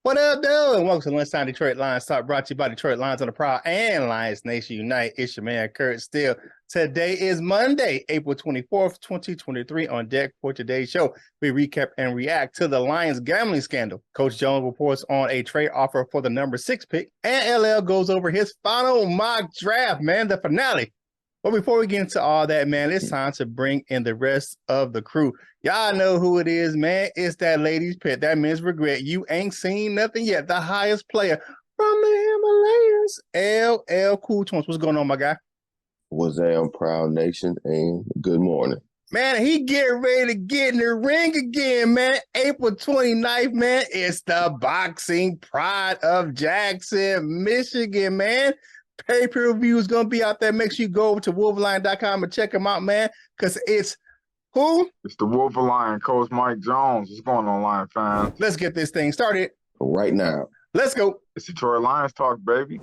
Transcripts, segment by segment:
What up, dude? And welcome to Lunchtime Detroit Lions Talk, brought to you by Detroit Lions on the Prowl and Lions Nation Unite. It's your man, Curt Steele. Today is Monday, April 24th, 2023. On deck for today's show, we recap and react to the Lions gambling scandal. Coach Jones reports on a trade offer for the number 6 pick, and LL goes over his final mock draft, man, the finale. But before we get into all that, man, it's time to bring in the rest of the crew. Y'all know who it is, man. It's that ladies' pet, that men's regret. You ain't seen nothing yet. The highest player from the Himalayas, LL Cool Tones. What's going on, my guy? What's up, Proud Nation, and good morning. Man, he getting ready to get in the ring again, man. April 29th, man. It's the boxing pride of Jackson, Michigan, man. Pay-per-view is going to be out there. Make sure you go over to wolverine.com and check him out, man, because it's who? It's the Wolverine, Coach Mike Jones. What's going on, Lion fans? Let's get this thing started Right now. Let's go. It's Detroit Lions Talk, baby.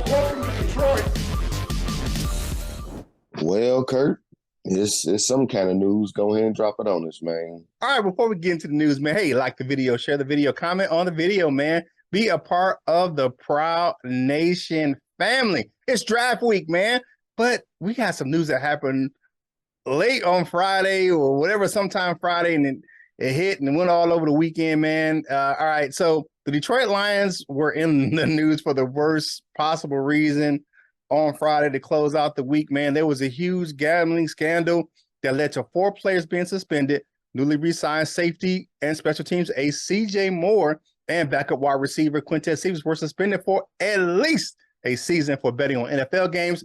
Welcome to Detroit. Well, Curt, it's some kind of news. Go ahead and drop it on us, man. All right, before we get into the news, man, hey, like the video, share the video, comment on the video, man. Be a part of the Proud Nation family. It's draft week, man, but we got some news that happened late on Friday or whatever, sometime Friday, and it hit and went all over the weekend, man. All right, so the Detroit Lions were in the news for the worst possible reason on Friday to close out the week, man. There was a huge gambling scandal that led to 4 players being suspended, newly re-signed safety and special teams ace C.J. Moore and backup wide receiver Quintez Cephas were suspended for at least a season for betting on NFL games.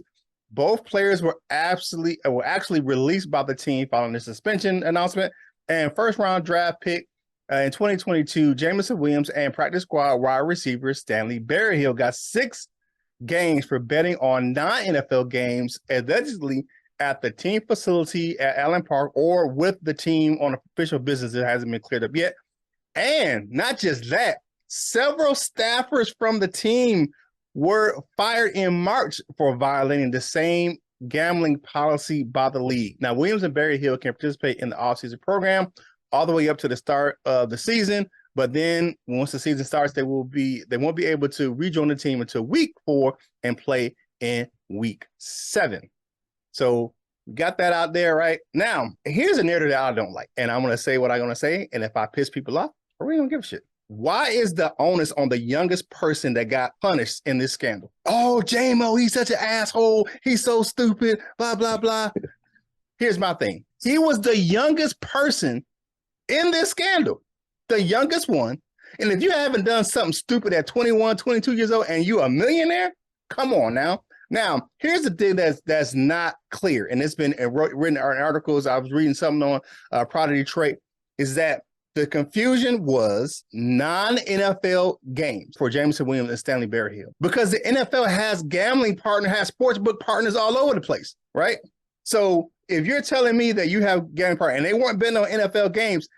Both players were actually released by the team following the suspension announcement. And first-round draft pick in 2022, Jameson Williams and practice squad wide receiver Stanley Berryhill got 6 games for betting on non-NFL games, allegedly at the team facility at Allen Park or with the team on official business that hasn't been cleared up yet. And not just that, several staffers from the team were fired in March for violating the same gambling policy by the league. Now, Williams and Berryhill can participate in the offseason program all the way up to the start of the season. But then once the season starts, they won't be able to rejoin the team until week 4 and play in week 7. So we got that out there right now. Here's a narrative that I don't like, and I'm going to say what I'm going to say. And if I piss people off, I really don't give a shit. Why is the onus on the youngest person that got punished in this scandal? Oh, J-Mo, he's such an asshole. He's so stupid, blah, blah, blah. Here's my thing. He was the youngest person in this scandal, the youngest one. And if you haven't done something stupid at 21, 22 years old and you're a millionaire, come on now. Now, here's the thing that's not clear, and it's been written in articles. I was reading something on Proud of Detroit, is that the confusion was non-NFL games for Jameson Williams and Stanley Berryhill, because the NFL has gambling has sportsbook partners all over the place, right? So if you're telling me that you have gambling partners and they weren't betting on NFL games,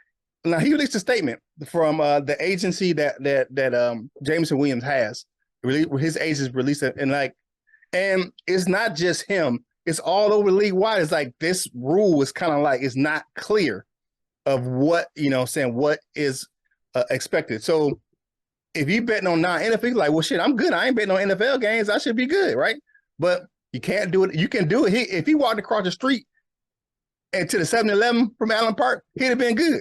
now he released a statement from the agency that Jameson Williams has. His agents released it, and it's not just him; it's all over league wide. It's like this rule is kind of like it's not clear of what, what is expected. So if you betting on non-NFL, you're like, well, shit, I'm good. I ain't betting on NFL games. I should be good, right? But you can't do it. You can do it. If he walked across the street and to the 7-Eleven from Allen Park, he'd have been good.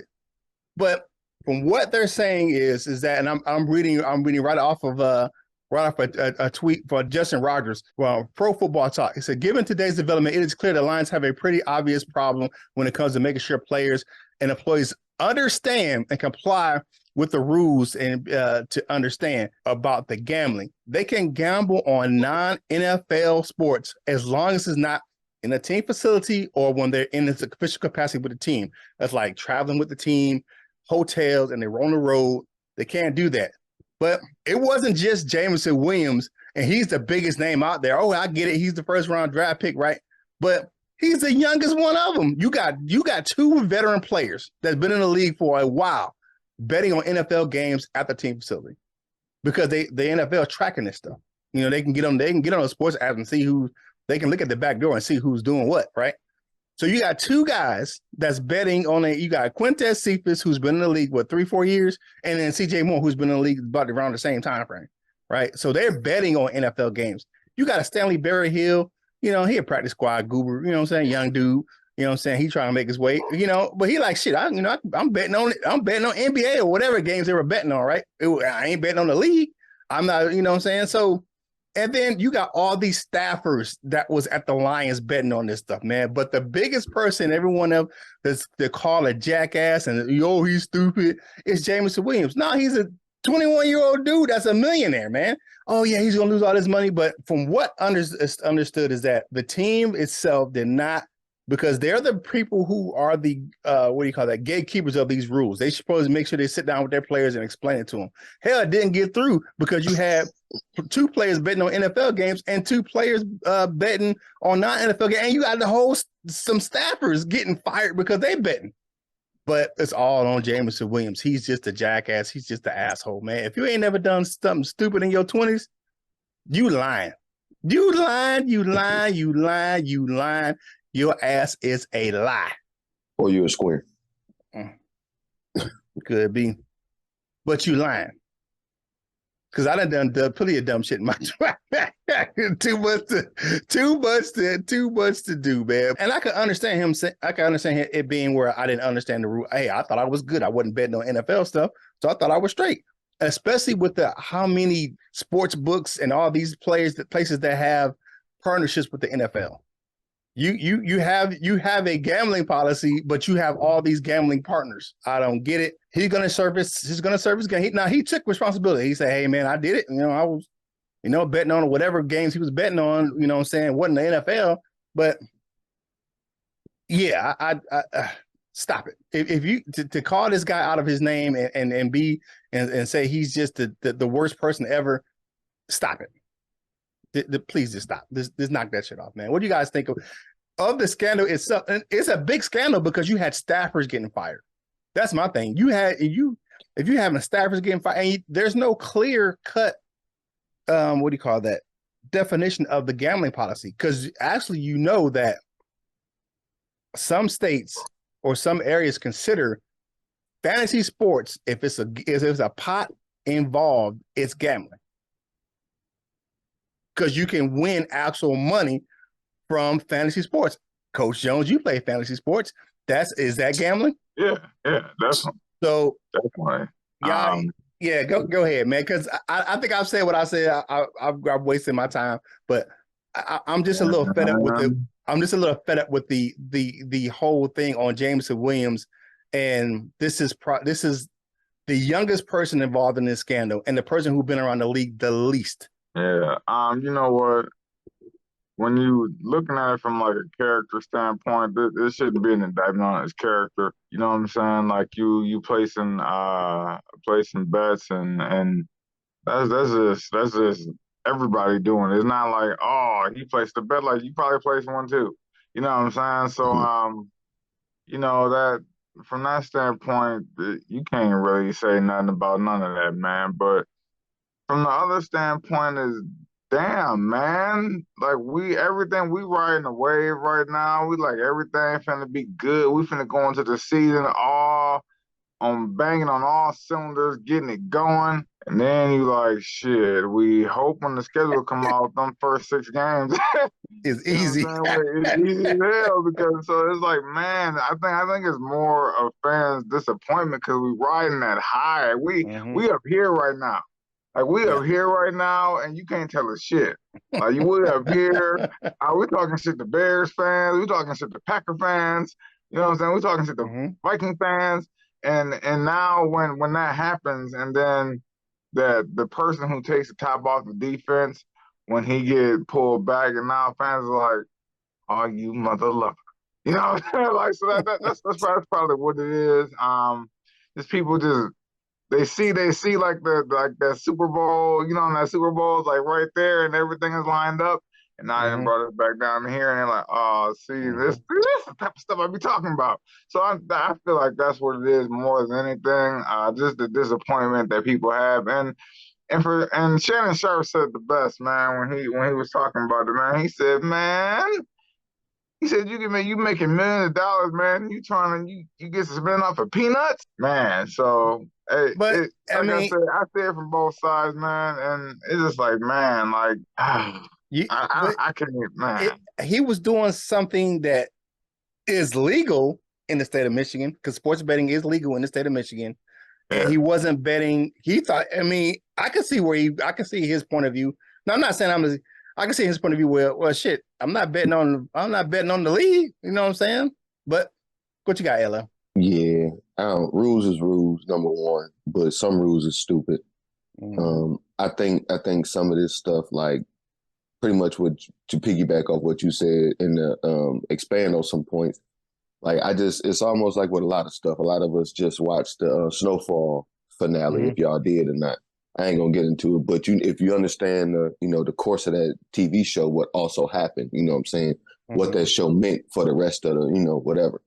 But from what they're saying is that, and I'm reading right off a tweet for Justin Rogers, Pro Football Talk. He said, given today's development, it is clear the Lions have a pretty obvious problem when it comes to making sure players and employees understand and comply with the rules and to understand about the gambling. They can gamble on non-NFL sports as long as it's not in a team facility or when they're in its official capacity with the team. That's like traveling with the team, hotels, and they're on the road. They can't do that. But it wasn't just Jameson Williams, and he's the biggest name out there. Oh, I get it. He's the first round draft pick, right? But He's the youngest one of them. You got two veteran players that's been in the league for a while betting on NFL games at the team facility because the NFL tracking this stuff. You know, they can get on the sports app and see who they can look at the back door and see who's doing what, right? So you got two guys that's betting on it. You got Quintez Cephas, who's been in the league, 3-4 years, and then CJ Moore, who's been in the league about around the same time frame, right? So they're betting on NFL games. You got a Stanley Berryhill, you know, he a practice squad goober, you know what I'm saying? Young dude, you know what I'm saying? He trying to make his way, you know, but he like, shit, I'm betting on it. I'm betting on NBA or whatever games they were betting on, right? I ain't betting on the league. I'm not, you know what I'm saying? So, and then you got all these staffers that was at the Lions betting on this stuff, man. But the biggest person everyone else that's they call a jackass and he's stupid is Jameson Williams. No, he's a 21-year-old dude that's a millionaire, man. Oh yeah, he's gonna lose all this money. But from what understood is that the team itself did not, because they're the people who are the gatekeepers of these rules. They supposed to make sure they sit down with their players and explain it to them. Hell, it didn't get through because you had two players betting on NFL games and two players betting on non-NFL games, and you got some staffers getting fired because they betting. But it's all on Jameson Williams. He's just a jackass. He's just an asshole, man. If you ain't never done something stupid in your 20s, you lying. You lying. Your ass is a lie. Or you a square. Could be. But you lying. Because I done plenty of dumb shit in my life. Too much to do, man. And I could understand him. I can understand it being where I didn't understand the rule. Hey, I thought I was good. I wasn't betting on NFL stuff, so I thought I was straight. Especially with how many sports books and all these places that have partnerships with the NFL. You have a gambling policy, but you have all these gambling partners. I don't get it. He's gonna service game. He took responsibility. He said, "Hey man, I did it. You know, I was, betting on whatever games he was betting on. You know, what I'm saying, wasn't the NFL, but yeah, I stop it. If you to call this guy out of his name and say he's just the worst person ever, stop it. Please just stop. Just knock that shit off, man. What do you guys think of the scandal itself? And it's a big scandal because you had staffers getting fired. That's my thing. If you having staffers getting fired, and there's no clear cut, definition of the gambling policy. Because actually, you know that some states or some areas consider fantasy sports, if it's a pot involved, it's gambling. Because you can win actual money from fantasy sports. Coach Jones, you play fantasy sports. Is that gambling? Yeah, definitely. So definitely. Yeah, go ahead, man. Because I think I've said what I said. I've wasted my time, but I'm just a little fed up with it. I'm just a little fed up with the whole thing on Jameson Williams, and this is the youngest person involved in this scandal, and the person who's been around the league the least. Yeah. You know what? When you looking at it from like a character standpoint, this shouldn't be an indictment on his character. You know what I'm saying? Like you placing bets and that's just everybody doing it. It's not like, oh, he placed a bet, like you probably placed one too. You know what I'm saying? So that from that standpoint, you can't really say nothing about none of that, man. But from the other standpoint is, damn, man, like we riding a wave right now. We like everything finna be good. We finna go into the season all on banging on all cylinders, getting it going. And then you like, shit, we hope when the schedule come out, them first 6 games. It's easy. It's easy as hell because so it's like, man, I think it's more of fans' disappointment because we riding that high. We up here right now. Like we up here right now, and you can't tell us shit. Like we up here, we talking shit to Bears fans, we talking shit to Packer fans. You know what I'm saying? We talking shit to Viking fans, and now when that happens, and then the person who takes the top off the defense when he get pulled back, and now fans are like, "Oh, you mother lover," you know what I'm saying? Like so that's probably what it is. Just people just. They see like that Super Bowl, and that Super Bowl is like right there and everything is lined up. And I done brought it back down here, and they're like, oh, see, this is the type of stuff I be talking about. So I feel like that's what it is more than anything. Just the disappointment that people have, and Shannon Sharp said the best, man, when he was talking about it, man. He said, you making millions of dollars, man. You get to spend off of peanuts, man. So hey, But I said, I see it from both sides, man, and it's just like, man, like I can't, man. He was doing something that is legal in the state of Michigan, because sports betting is legal in the state of Michigan. And he wasn't betting. He thought, I can see his point of view. Now, I'm not saying I can see his point of view well, shit, I'm not betting on the league. You know what I'm saying? But what you got, Ella? Yeah. Rules is rules, number one, but some rules are stupid. I think some of this stuff, like, pretty much to piggyback off what you said and expand on some points. Like, it's almost like with a lot of stuff. A lot of us just watched the Snowfall finale, if y'all did or not. I ain't gonna get into it, but if you understand the course of that TV show, what also happened, you know what I'm saying, what that show meant for the rest of the, whatever.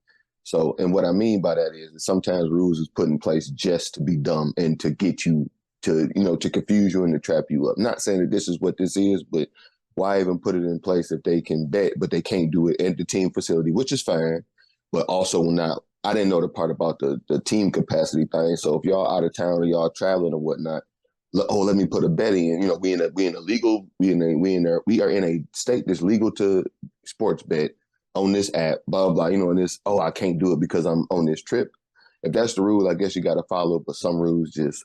So, and what I mean by that is sometimes rules is put in place just to be dumb and to get you to, to confuse you and to trap you up. Not saying that this is what this is, but why even put it in place if they can bet, but they can't do it at the team facility, which is fine. But also I didn't know the part about the team capacity thing. So if y'all out of town or y'all traveling or whatnot, let me put a bet in. We are in a state that's legal to sports bet on this app, blah, blah, and this, I can't do it because I'm on this trip. If that's the rule, I guess you got to follow, but some rules just,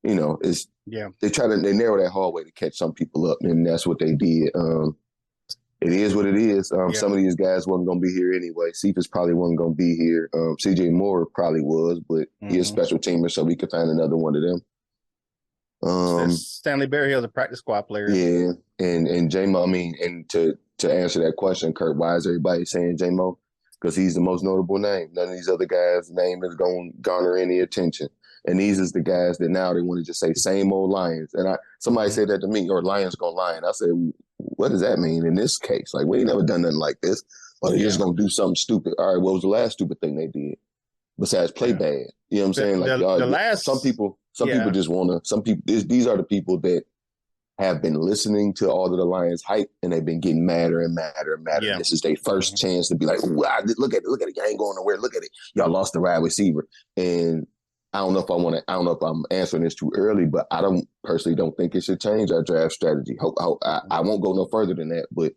they narrow that hallway to catch some people up, and that's what they did. It is what it is. Some of these guys wasn't going to be here anyway. Cephas probably wasn't going to be here. CJ Moore probably was, but he is a special teamer, so we could find another one of them. Stanley Berryhill's a practice squad player. Yeah, and J-Mo, and to answer that question, Curt, why is everybody saying J-Mo? Because he's the most notable name. None of these other guys' name is going to garner any attention. And these is the guys that now they want to just say same old Lions. And somebody said that to me, or Lions gonna Lion. I said, what does that mean in this case? Like, we ain't never done nothing like this. Or they're just gonna do something stupid. All right, what was the last stupid thing they did? Besides play bad. You know what I'm saying? Like, some people just wanna, these are the people that have been listening to all of the Lions hype, and they've been getting madder and madder and madder. Yeah. This is their first chance to be like, wow, look at it, you ain't going nowhere. Look at it. Y'all lost the wide receiver. And I don't know if I'm answering this too early, but I personally don't think it should change our draft strategy. I won't go no further than that, but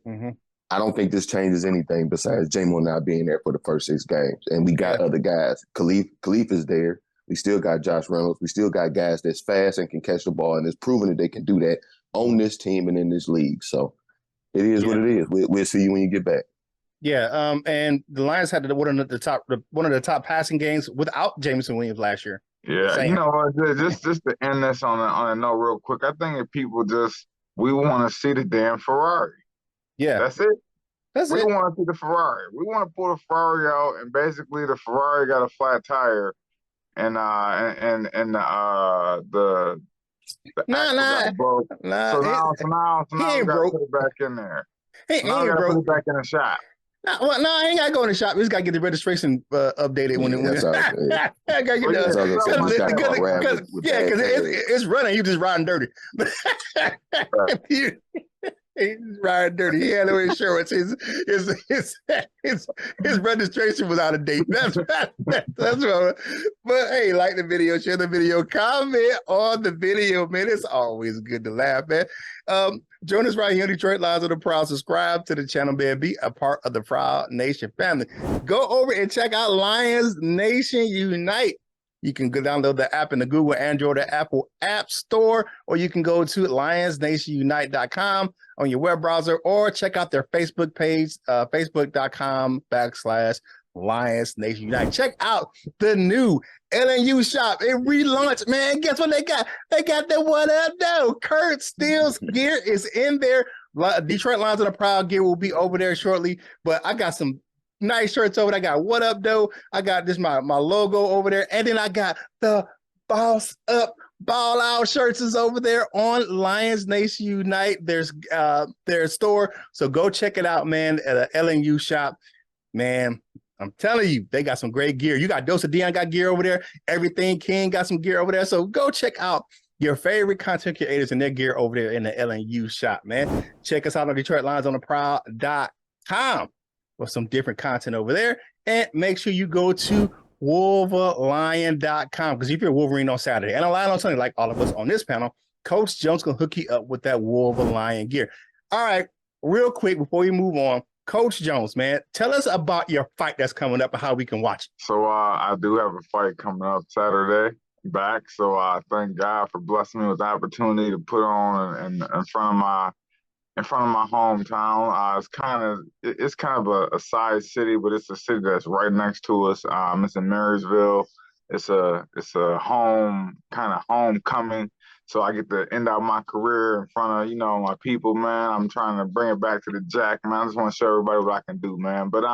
I don't think this changes anything besides J-Mo not being there for the first 6 games. And we got other guys. Khalif is there. We still got Josh Reynolds. We still got guys that's fast and can catch the ball, and it's proven that they can do that on this team and in this league. So it is what it is. We'll see you when you get back. Yeah, and the Lions had one of the top passing games without Jameson Williams last year. Yeah, you know what? Just to end this on a note real quick, I think if people we want to see the damn Ferrari. Yeah, that's it. We want to see the Ferrari. We want to pull the Ferrari out, and basically the Ferrari got a flat tire, and the broke. So now we got to put it back in there. He ain't broke. Put it back in the shop. I ain't got to go in the shop. We just got to get the registration updated when that's all. I got to get that. Because it's running. You just riding dirty. He's riding dirty. He had no insurance. His registration was out of date. That's what. But hey, like the video, share the video, comment on the video, man. It's always good to laugh, man. Join us right here in Detroit Lions of the Prowl. Subscribe to the channel, man. Be a part of the Prowl Nation family. Go over and check out Lions Nation Unite. You can go download the app in the Google, Android, or Apple App Store, or you can go to lionsnationunite.com on your web browser, or check out their Facebook page, facebook.com/Lions Nation Unite. Check out the new LNU shop. It relaunched, man. Guess what they got? They got the What Up Though. Curt Steele's gear is in there. Detroit Lions of the Prowl gear will be over there shortly, but I got some nice shirts over there. I got What Up Though. I got this my logo over there, and then I got the Boss Up Ball Out shirts is over there on Lions Nation Unite. There's their store. So go check it out, man, at a LNU shop. Man, I'm telling you, they got some great gear. You got Dose of Dion got gear over there. Everything King got some gear over there. So go check out your favorite content creators and their gear over there in the LNU shop, man. Check us out on DetroitLionsOnTheProwl.com for some different content over there. And make sure you go to wolverlion.com, because if you're a Wolverine on Saturday and a Lion on Sunday, like all of us on this panel, Coach Jones can hook you up with that Wolverine gear. All right, real quick before we move on, Coach Jones, man, tell us about your fight that's coming up and how we can watch it. So I do have a fight coming up Saturday back. So I thank God for blessing me with the opportunity to put on in front of my hometown. It's kind of a side city, but it's a city that's right next to us. It's in Marysville. It's a homecoming. So I get to end out my career in front of, my people, man. I'm trying to bring it back to the Jack, man. I just want to show everybody what I can do, man. But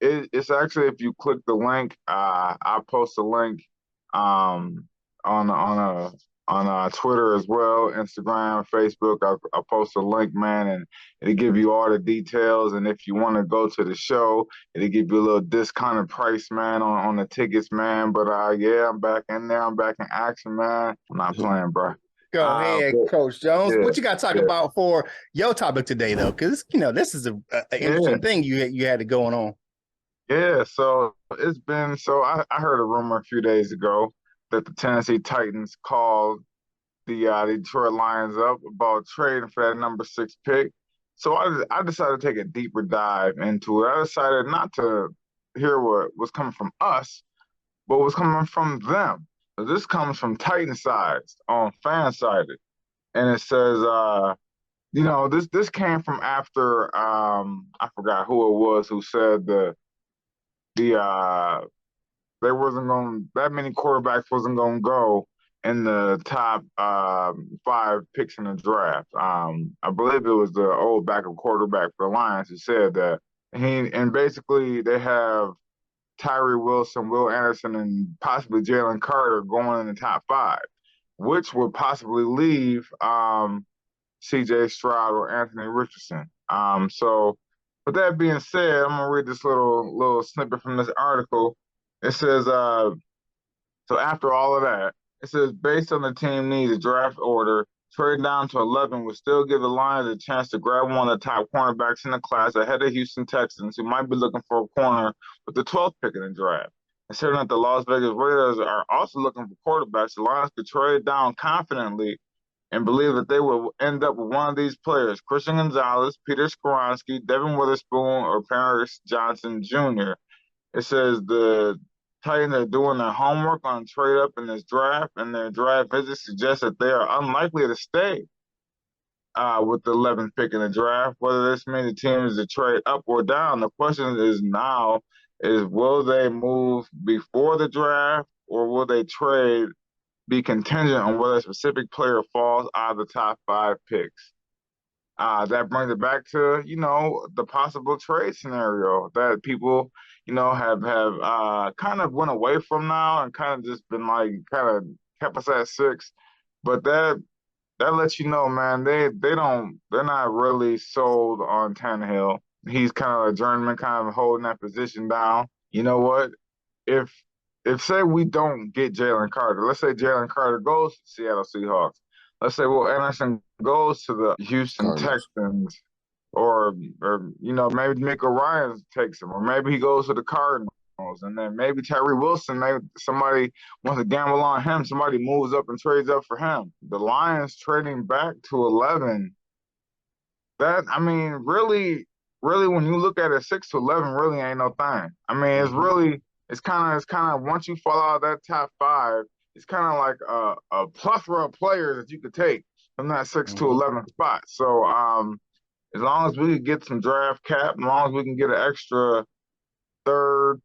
it's actually, if you click the link, I post a link on Twitter as well, Instagram, Facebook. I post a link, man, and it'll give you all the details. And if you want to go to the show, it'll give you a little discounted price, man, on the tickets, man. But yeah, I'm back in there. I'm back in action, man. I'm not playing, bro. Go ahead, Coach Jones. Yeah, what you got to talk about for your topic today, though? Because, this is an interesting thing you had going on. Yeah, so it's been, I heard a rumor a few days ago that the Tennessee Titans called the Detroit Lions up about trading for that number 6 pick. So I decided to take a deeper dive into it. I decided not to hear what was coming from us, but what was coming from them. So this comes from Titan Sides on Fansided. And it says, this came from after, I forgot who it was who said there wasn't going, that many quarterbacks wasn't going to go in the top 5 picks in the draft. I believe it was the old backup quarterback for the Lions who said that. And basically they have Tyree Wilson, Will Anderson, and possibly Jalen Carter going in the top 5, which would possibly leave C.J. Stroud or Anthony Richardson. So with that being said, I'm gonna read this little snippet from this article. It says, so after all of that, it says, based on the team needs a draft order, trade down to 11 would still give the Lions a chance to grab one of the top cornerbacks in the class ahead of Houston Texans, who might be looking for a corner with the 12th pick in the draft. Considering that the Las Vegas Raiders are also looking for quarterbacks, the Lions could trade down confidently and believe that they will end up with one of these players: Christian Gonzalez, Peter Skoronski, Devin Witherspoon, or Paris Johnson Jr. It says the Titans are doing their homework on trade up in this draft, and their draft visits suggest that they are unlikely to stay with the 11th pick in the draft. Whether this means the team is to trade up or down, the question is now is, will they move before the draft, or will they trade be contingent on whether a specific player falls out of the top 5 picks? That brings it back to, the possible trade scenario that people, have kind of went away from now and kind of just been kind of kept us at 6. But that lets you know, man, they're not really sold on Tannehill. He's kind of a journeyman, kind of holding that position down. You know what? If say we don't get Jalen Carter, let's say Jalen Carter goes to the Seattle Seahawks. Let's say Will Anderson goes to the Houston Texans, or maybe Nico Ryan takes him, or maybe he goes to the Cardinals, and then maybe Tyree Wilson, maybe somebody wants to gamble on him, somebody moves up and trades up for him. The Lions trading back to 11, really, when you look at it, 6 to 11 really ain't no thing. It's kind of once you fall out of that top 5, it's kind of like a plethora of players that you could take from that 6 to 11 spot. So as long as we can get some draft cap, as long as we can get an extra third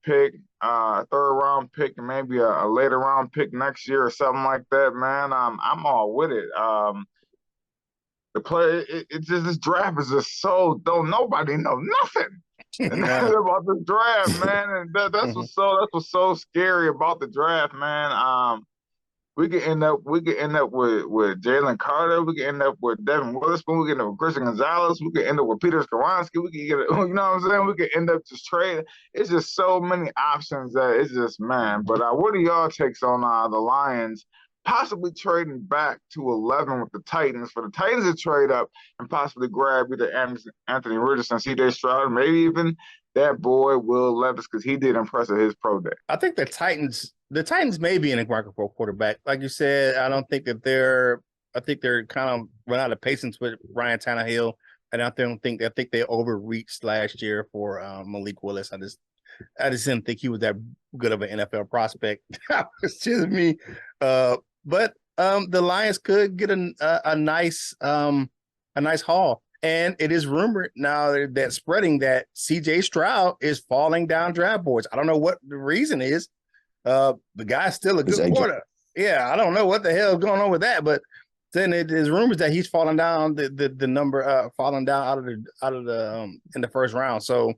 round pick, and maybe a later round pick next year or something like that, man, I'm all with it. The play, it's just, this draft is just so, don't nobody know nothing. And about the draft, man, and that's what's so scary about the draft, man. We could end up with Jalen Carter. We could end up with Devin Witherspoon. We could end up with Christian Gonzalez. We could end up with Peter Skoronski. We could get, you know what I'm saying? We could end up just trading. It's just so many options that it's just, man. But what are y'all takes on the Lions possibly trading back to 11 with the Titans, for the Titans to trade up and possibly grab either Anthony Richardson, C.J. Stroud, maybe even that boy Will Levis, because he did impress at his pro day. I think the Titans may be in the market for a quarterback. Like you said, I don't think that I think they're kind of run out of patience with Ryan Tannehill, and I think they overreached last year for Malik Willis. I just didn't think he was that good of an NFL prospect. It's just me. But the Lions could get a nice haul. And it is rumored now that spreading that C.J. Stroud is falling down draft boards. I don't know what the reason is. The guy's still a good quarterback. Yeah, I don't know what the hell is going on with that, but then it is rumors that he's falling down the number falling down out of the in the first round. So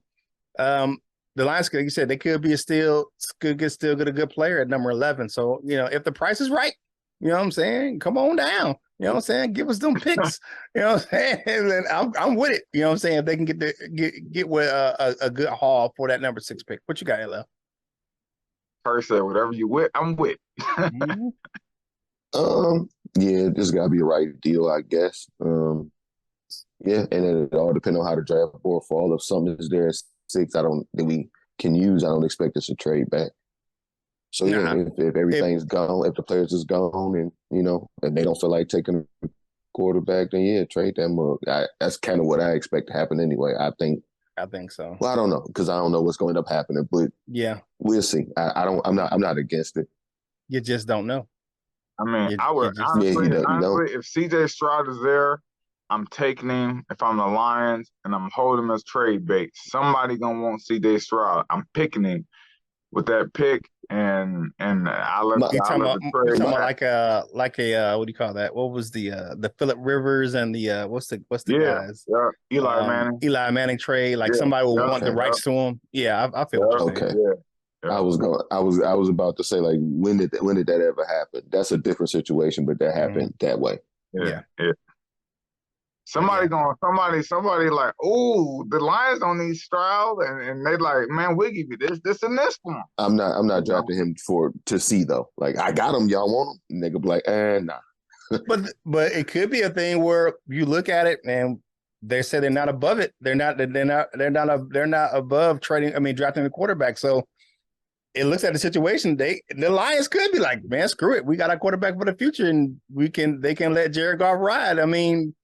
the Lions, like you said, they could be still get a good player at number 11. So if the price is right, you know what I'm saying, come on down. You know what I'm saying? Give us them picks. You know what I'm saying? And I'm with it. You know what I'm saying? If they can get with a good haul for that number 6 pick. What you got, LL? First said, whatever you with, I'm with. Mm-hmm. Yeah, this got to be a right deal, I guess. Yeah, and then it all depends on how the draft board fall. If something is there at 6, that we can use, I don't expect us to trade back. So yeah, if everything's gone, if the players is gone, and and they don't feel like taking a quarterback, then yeah, trade them. That's kind of what I expect to happen anyway. I think so. Well, I don't know, because I don't know what's going to end up happening, but yeah, we'll see. I'm not against it. You just don't know. I mean, I would honestly, if C.J. Stroud is there, I'm taking him. If I'm the Lions and I'm holding him as trade bait, somebody gonna want C.J. Stroud. I'm picking him with that pick, and I let the trade. Talking about like a what do you call that? What was the Phillip Rivers and the what's the guys? Yeah, Eli Manning trade. Like somebody will want the rights to him. Yeah, I feel what you're saying. Yeah. I was about to say, like, when did that ever happen? That's a different situation, but that happened that way. Yeah. Somebody like, oh, the Lions don't need Stroud, and they like, man, we'll give you this, and this one. I'm not drafting him to see though. Like, I got him, y'all want him? And they could be like, nah. but it could be a thing where you look at it and they say they're not above it. They're not above drafting a quarterback. So it looks at the situation. The Lions could be like, man, screw it. We got our quarterback for the future, and they can let Jared Goff ride. I mean,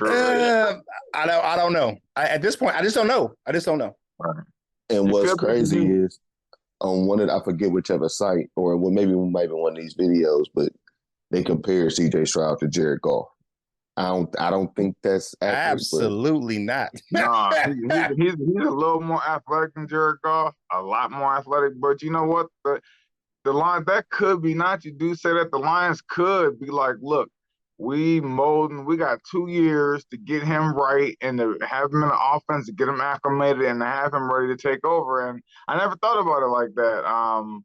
I don't know. At this point, I just don't know. Right. And what's crazy is on I forget whichever site, or maybe one of these videos, but they compare C.J. Stroud to Jared Goff. I don't think that's accurate, absolutely not. Nah, he's a little more athletic than Jared Goff, a lot more athletic. But you know what? The Lions, that could be not. You do say that the Lions could be like, look, we got 2 years to get him right and to have him in the offense, to get him acclimated and to have him ready to take over. And I never thought about it like that.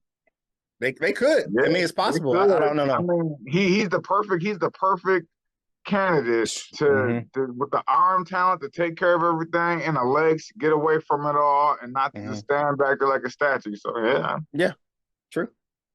They could. Yeah, I mean, it's possible. I don't know. I mean, he's the perfect candidate to with the arm talent to take care of everything and the legs to get away from it all and not to just stand back there like a statue. So yeah, true.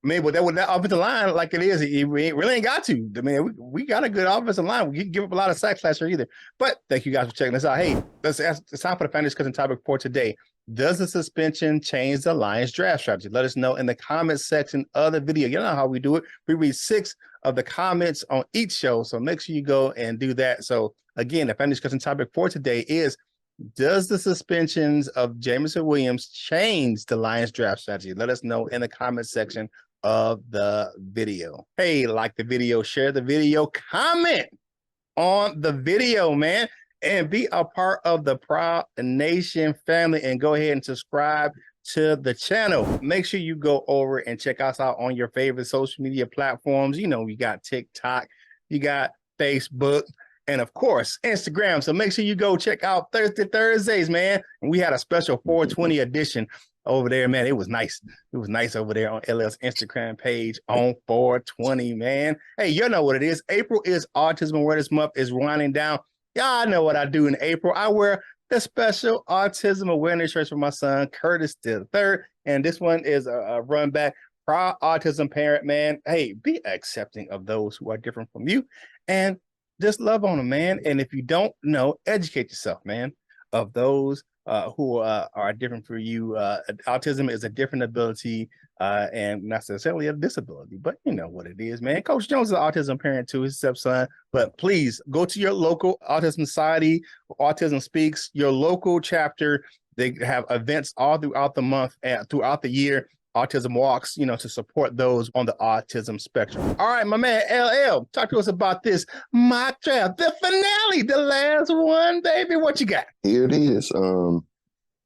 I mean, with that offensive line like it is, we really ain't got to. I mean, we got a good offensive line. We didn't give up a lot of sacks last year either. But thank you guys for checking us out. Hey, it's time for the Fanatics discussion topic for today. Does the suspension change the Lions draft strategy? Let us know in the comments section of the video. You know how we do it. We read 6 of the comments on each show, so make sure you go and do that. So again, the Fanatics discussion topic for today is, does the suspensions of Jameson Williams change the Lions draft strategy? Let us know in the comments section of the video. Hey, like the video, share the video, comment on the video, man, and be a part of the Prowl Nation family, and go ahead and subscribe to the channel. Make sure you go over and check us out on your favorite social media platforms. You know, we got TikTok, you got Facebook, and of course, Instagram. So make sure you go check out Thursdays, man. And we had a special 420 edition over there, man. It was nice. It was nice over there on LL's Instagram page on 420, man. Hey, you know what it is. April is Autism Awareness Month. Is winding down. Y'all know what I do in April. I wear the special Autism Awareness shirts for my son, Curtis the third. And this one is a run back. Proud autism parent, man. Hey, be accepting of those who are different from you and just love on them, man. And if you don't know, educate yourself, man, of those who are different for you. Autism is a different ability and not necessarily a disability, but you know what it is, man. Coach Jones is an autism parent too, his stepson. But please go to your local Autism Society, Autism Speaks, your local chapter. They have events all throughout the month and throughout the year. Autism walks, you know, to support those on the autism spectrum. All right, my man LL, talk to us about this mock draft, the finale, the last one, baby. What you got? Here it is. I'll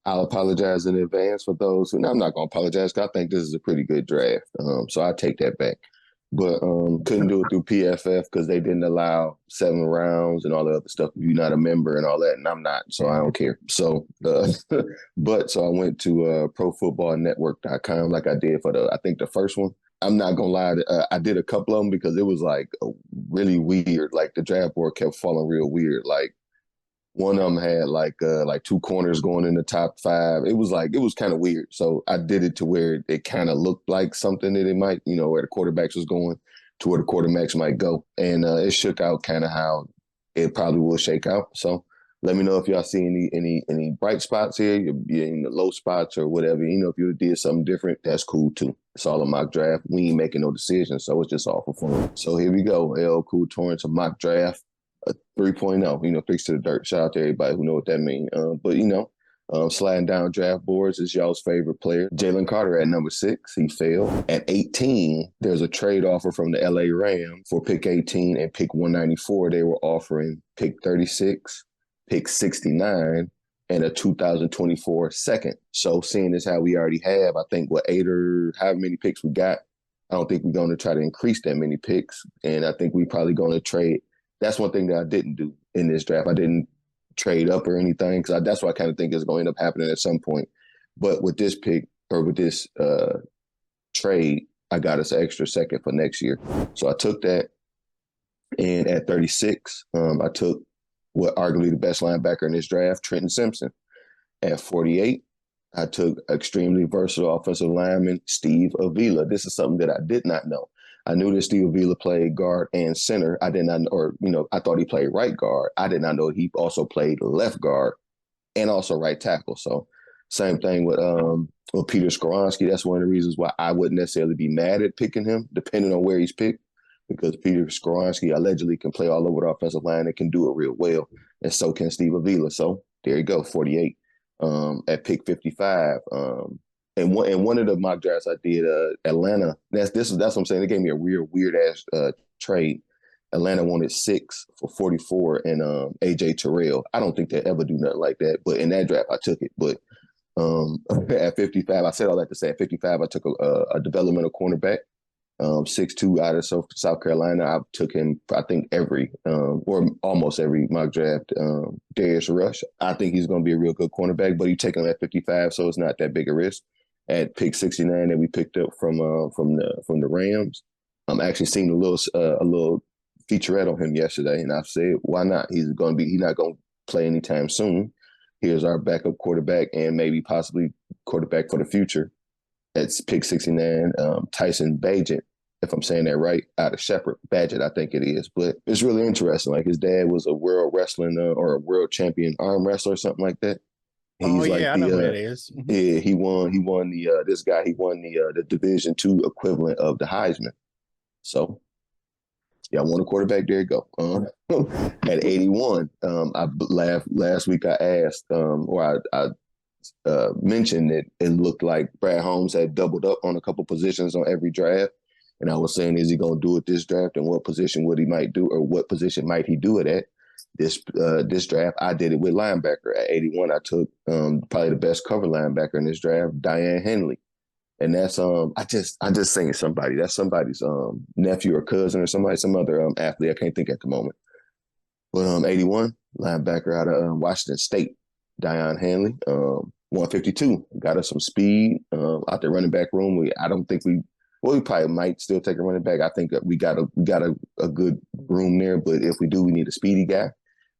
apologize in advance for those who. No, I'm not gonna apologize because I think this is a pretty good draft. So I take that back. But couldn't do it through PFF because they didn't allow 7 rounds and all the other stuff. You're not a member and all that, and I'm not, so I don't care. So, so I went to profootballnetwork.com like I did for I think the first one. I'm not gonna lie, I did a couple of them because it was like really weird. Like the draft board kept falling real weird. Like one of them had like 2 corners going in the top 5. It was kind of weird. So I did it to where it kind of looked like something that it might, you know, where the quarterbacks was going to where the quarterbacks might go. And it shook out kind of how it probably will shake out. So let me know if y'all see any bright spots here, in the low spots or whatever. You know, if you did something different, that's cool too. It's all a mock draft. We ain't making no decisions, so it's just all for fun. So here we go. LL Cool Torrance, a mock draft. 3.0, you know, 3 to the dirt. Shout out to everybody who know what that means. But, you know, sliding down draft boards is y'all's favorite player. Jalen Carter at number 6. He fell. At 18, there's a trade offer from the LA Rams for pick 18 and pick 194. They were offering pick 36, pick 69, and a 2024 second. So seeing as how we already have, I think, 8 or however many picks we got, I don't think we're going to try to increase that many picks. And I think we're probably going to trade. That's one thing that I didn't do in this draft. I didn't trade up or anything because that's what I kind of think is going to end up happening at some point. But with this pick or with this trade, I got us an extra second for next year. So I took that. And at 36, I took what arguably the best linebacker in this draft, Trenton Simpson. At 48, I took extremely versatile offensive lineman, Steve Avila. This is something that I did not know. I knew that Steve Avila played guard and center. I did not, or, you know, I thought he played right guard. I did not know he also played left guard and also right tackle. So same thing with Peter Skoronski. That's one of the reasons why I wouldn't necessarily be mad at picking him, depending on where he's picked, because Peter Skoronski allegedly can play all over the offensive line and can do it real well. And so can Steve Avila. So there you go, 48 at pick 55. And one of the mock drafts I did, Atlanta. That's what I'm saying. They gave me a weird ass trade. Atlanta wanted 6 for 44 and AJ Terrell. I don't think they ever do nothing like that. But in that draft, I took it. But at 55, I said all that to say at 55, I took a developmental cornerback, 6'2" out of South Carolina. I took him, I think, every or almost every mock draft. Darius Rush. I think he's going to be a real good cornerback, but you take him at 55, so it's not that big a risk. At pick 69 that we picked up from the Rams, I'm actually seeing a little featurette on him yesterday, and I said, why not? He's not going to play anytime soon. Here's our backup quarterback and maybe possibly quarterback for the future. That's pick 69, Tyson Bagent, if I'm saying that right, out of Shepherd. Badgett, I think it is. But it's really interesting. Like his dad was a world wrestling or a world champion arm wrestler or something like that. He's I know who that is. Yeah, he won the Division II equivalent of the Heisman. So, yeah, I won a quarterback. There you go. At 81, last week I asked, or I mentioned that it looked like Brad Holmes had doubled up on a couple positions on every draft. And I was saying, is he going to do it this draft, and what position would he might do, or what position might he do it at? This draft, I did it with linebacker. At 81, I took probably the best cover linebacker in this draft, Diane Henley. And that's I just saying somebody. That's somebody's nephew or cousin or some other athlete. I can't think at the moment. But 81, linebacker out of Washington State, Diane Henley. 152. Got us some speed out the running back room. We probably might still take a running back. I think we got a good room there, but if we do, we need a speedy guy.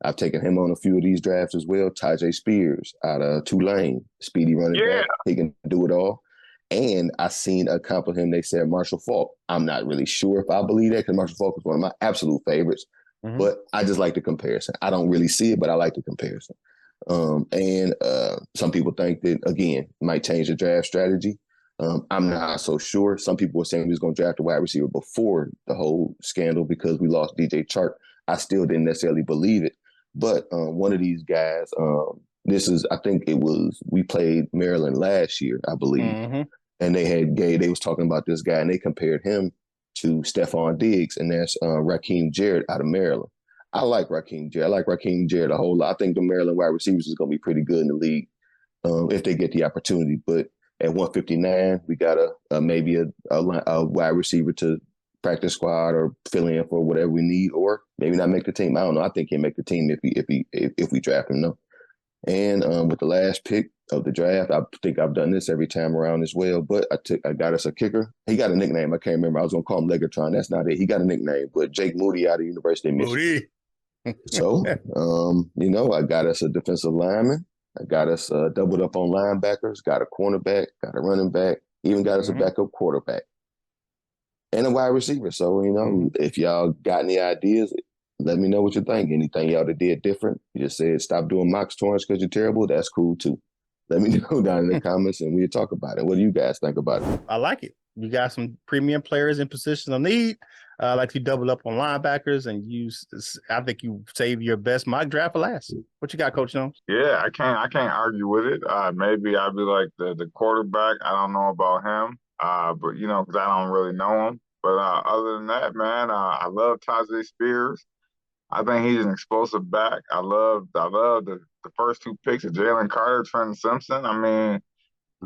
I've taken him on a few of these drafts as well. Tajay Spears out of Tulane, speedy running back. He can do it all. And I seen a comp of him. They said Marshall Faulk. I'm not really sure if I believe that because Marshall Faulk is one of my absolute favorites. Mm-hmm. But I just like the comparison. I don't really see it, but I like the comparison. And some people think that, again, might change the draft strategy. I'm not so sure. Some people were saying we was going to draft a wide receiver before the whole scandal because we lost DJ Chark. I still didn't necessarily believe it. But one of these guys, we played Maryland last year, I believe. Mm-hmm. And they was talking about this guy and they compared him to Stephon Diggs, and that's Raheem Jarrett out of Maryland. I like Raheem Jarrett. I like Raheem Jarrett a whole lot. I think the Maryland wide receivers is going to be pretty good in the league if they get the opportunity. But at 159, we got maybe a wide receiver to practice squad or fill in for whatever we need, or maybe not make the team. I don't know. I think he'll make the team if we draft him. No. And with the last pick of the draft, I think I've done this every time around as well. But I got us a kicker. He got a nickname. I can't remember. I was gonna call him Legatron. That's not it. He got a nickname. But Jake Moody out of University of Michigan. So, I got us a defensive lineman. I got us doubled up on linebackers. Got a cornerback. Got a running back. Even got us a backup quarterback and a wide receiver. So if y'all got any ideas, let me know what you think. Anything y'all that did different? You just said stop doing mock Torrance because you're terrible. That's cool too. Let me know down in the comments and we'll talk about it. What do you guys think about it? I like it. You got some premium players in positions of need. Like you double up on linebackers and I think you save your best mock draft for last. What you got, Coach Jones? Yeah, I can't argue with it. Maybe I'd be like the quarterback. I don't know about him, but because I don't really know him. But other than that, man, I love Tajay Spears. I think he's an explosive back. I love the first two picks of Jalen Carter, Trenton Simpson. I mean,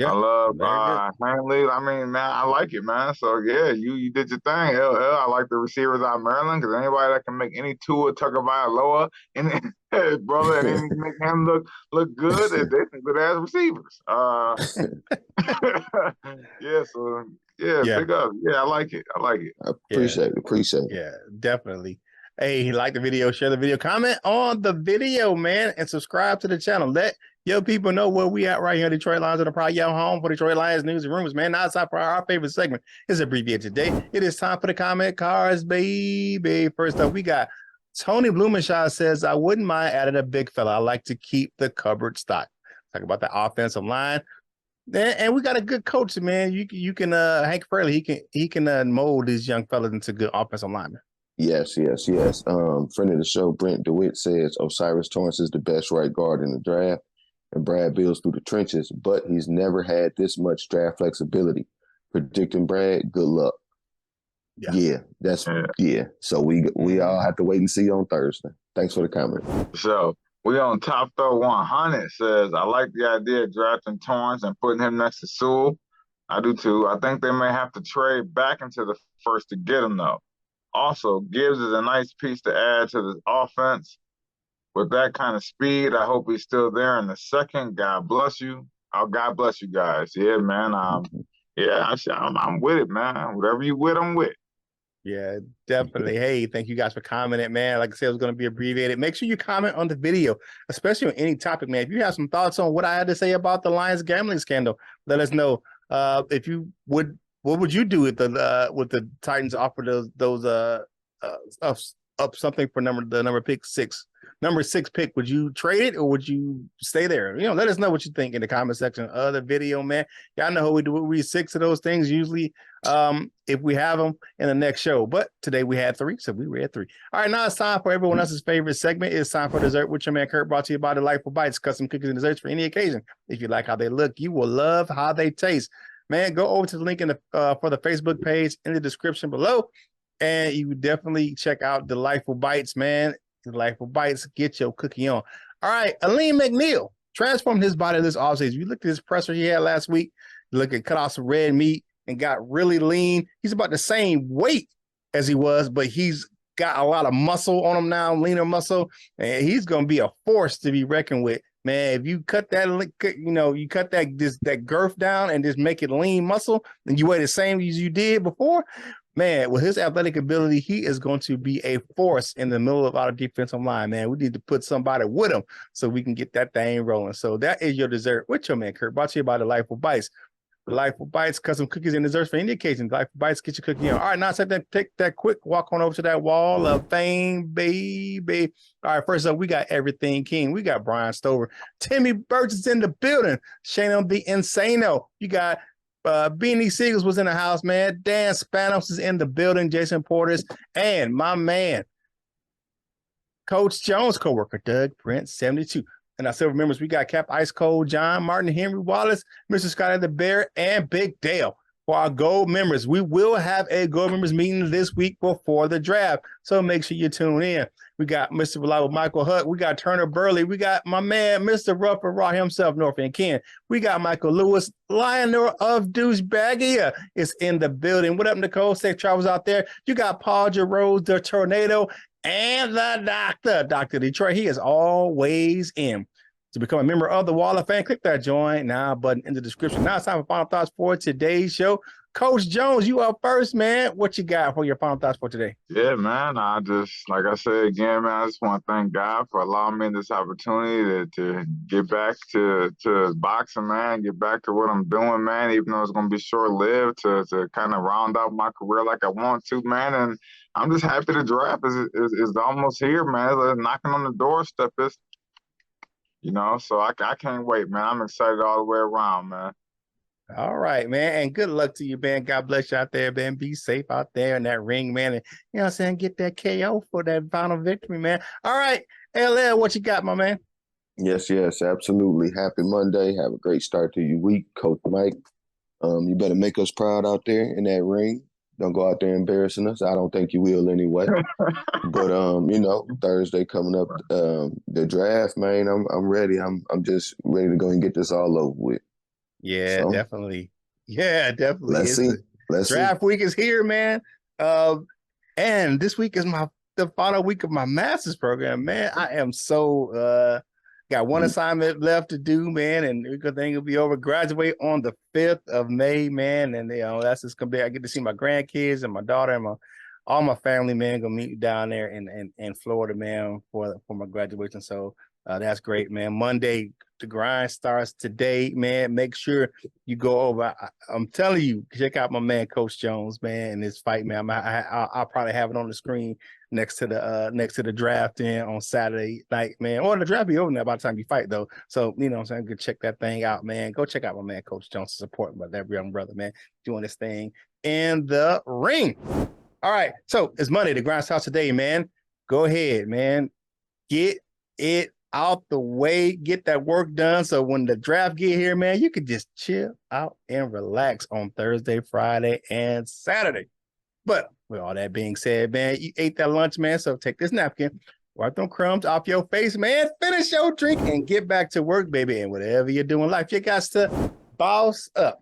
I love Hanley. I mean, man, I like it, man. So yeah, you did your thing. I like the receivers out of Maryland because anybody that can make any Tua Tagovailoa and brother and then make him look good, they're good as receivers. Big up. Yeah, I like it. I appreciate it. Yeah, definitely. Hey, like the video, share the video, comment on the video, man, and subscribe to the channel. Let your people know where we at right here. Detroit Lions of the Prowl, your home for Detroit Lions news and rumors, man. Now it's time for our favorite segment. It's abbreviated today. It is time for the comment cards, baby. First up, we got Tony Blumenshire says, I wouldn't mind adding a big fella. I like to keep the cupboard stocked. Talk about the offensive line. And we got a good coach, man. You can Hank Fairley, he can mold these young fellas into good offensive linemen. Yes. Friend of the show, Brent DeWitt says Osiris Torrance is the best right guard in the draft, and Brad builds through the trenches, but he's never had this much draft flexibility. Predicting Brad, good luck. Yeah. So we all have to wait and see on Thursday. Thanks for the comment. So we on Top Throw 100 says, I like the idea of drafting Torrance and putting him next to Sewell. I do too. I think they may have to trade back into the first to get him though. Also, Gibbs is a nice piece to add to the offense. With that kind of speed, I hope he's still there in the second. God bless you. Oh, God bless you guys. Yeah, man. I'm with it, man. Whatever you with, I'm with. Yeah, definitely. Hey, thank you guys for commenting, man. Like I said, it was going to be abbreviated. Make sure you comment on the video, especially on any topic, man. If you have some thoughts on what I had to say about the Lions gambling scandal, let us know. If you would. What would you do with the Titans offer those up something for number 6? Number 6 pick, would you trade it or would you stay there? Let us know what you think in the comment section of the video, man. Y'all know how we do it. We read 6 of those things usually if we have them in the next show. But today we had 3, so we read 3. All right, now it's time for everyone else's favorite segment. It's time for Dessert with your man Curt, brought to you by Delightful Bites, custom cookies and desserts for any occasion. If you like how they look, you will love how they taste. Man, go over to the link in for the Facebook page in the description below, and you definitely check out Delightful Bites, man. Delightful Bites, get your cookie on. All right, Aleem McNeil transformed his body this offseason. You look at his presser he had last week. You look at cut off some red meat and got really lean. He's about the same weight as he was, but he's got a lot of muscle on him now, leaner muscle, and he's going to be a force to be reckoned with Man, if you cut that, you cut that girth down and just make it lean muscle, and you weigh the same as you did before, man, with his athletic ability, he is going to be a force in the middle of our defensive line, man. We need to put somebody with him so we can get that thing rolling. So that is your dessert with your man, Curt, brought to you by the Delightful Bites. Delightful Bites, custom cookies and desserts for any occasion. Delightful Bites, get your cookie on. All right, now take that quick walk on over to that wall of fame, baby. All right, first up, we got Everything King. We got Brian Stover. Timmy Burch is in the building. Shane the Insano. You got Beanie Siegels was in the house, man. Dan Spanos is in the building. Jason Portis and my man, Coach Jones, coworker Doug Brent 72. And our silver members, we got Cap Ice Cold, John Martin, Henry Wallace, Mr. Scotty the Bear, and Big Dale. For our gold members, we will have a gold members meeting this week before the draft. So make sure you tune in. We got Mr. Reliable Michael Hutt. We got Turner Burley. We got my man, Mr. Rough and Raw himself, North End Ken. We got Michael Lewis, Lionel of Douchebaggia is in the building. What up, Nicole? Safe travels out there. You got Paul Jarose, the Tornado, and the Doctor, Dr. Detroit. He is always in. To become a member of the Wall of Fame, click that join now button in the description. Now it's time for final thoughts for today's show. Coach Jones, you up first, man. What you got for your final thoughts for today? Yeah, man. Like I said again, man, I just want to thank God for allowing me this opportunity to get back to boxing, man, get back to what I'm doing, man, even though it's going to be short-lived, to kind of round out my career like I want to, man. And I'm just happy the draft is almost here, man. It's knocking on the doorstep. So I can't wait, man. I'm excited all the way around, man. All right, man. And good luck to you, man. God bless you out there, man. Be safe out there in that ring, man. And, you know what I'm saying? Get that KO for that final victory, man. All right, LL, what you got, my man? Yes, absolutely. Happy Monday. Have a great start to your week, Coach Mike. You better make us proud out there in that ring. Don't go out there embarrassing us. I don't think you will anyway. But Thursday coming up, the draft, man. I'm ready. I'm just ready to go and get this all over with. Yeah, so, definitely. Yeah, definitely. Let's see. Draft week is here, man. And this week is the final week of my master's program, man. I am so got one assignment left to do, man, and the thing will be over. Graduate on the 5th of May, man, and that's just gonna be. I get to see my grandkids and my daughter and all my family, man. Gonna meet down there in Florida, man, for my graduation. So that's great, man. Monday, the grind starts today, man. Make sure you go over. I'm telling you, check out my man, Coach Jones, man, and his fight, man. I'll probably have it on the screen next to the draft on Saturday night, man. Or the draft be over now by the time you fight, though. So, you know what I'm saying? Go check that thing out, man. Go check out my man, Coach Jones, support that young brother, man, doing this thing in the ring. All right. So it's Monday, the grind starts today, man. Go ahead, man. Get it out the way, get that work done. So when the draft get here, man, you can just chill out and relax on Thursday, Friday, and Saturday. But with all that being said, man, you ate that lunch, man. So take this napkin, wipe them crumbs off your face, man. Finish your drink and get back to work, baby. And whatever you're doing in life, you got to boss up,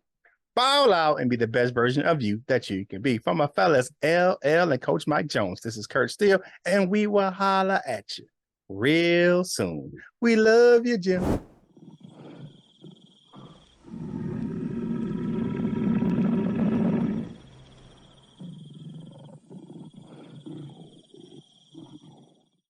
ball out, and be the best version of you that you can be. From my fellas, LL and Coach Mike Jones, this is Curt Steele, and we will holla at you real soon. We love you, Jim.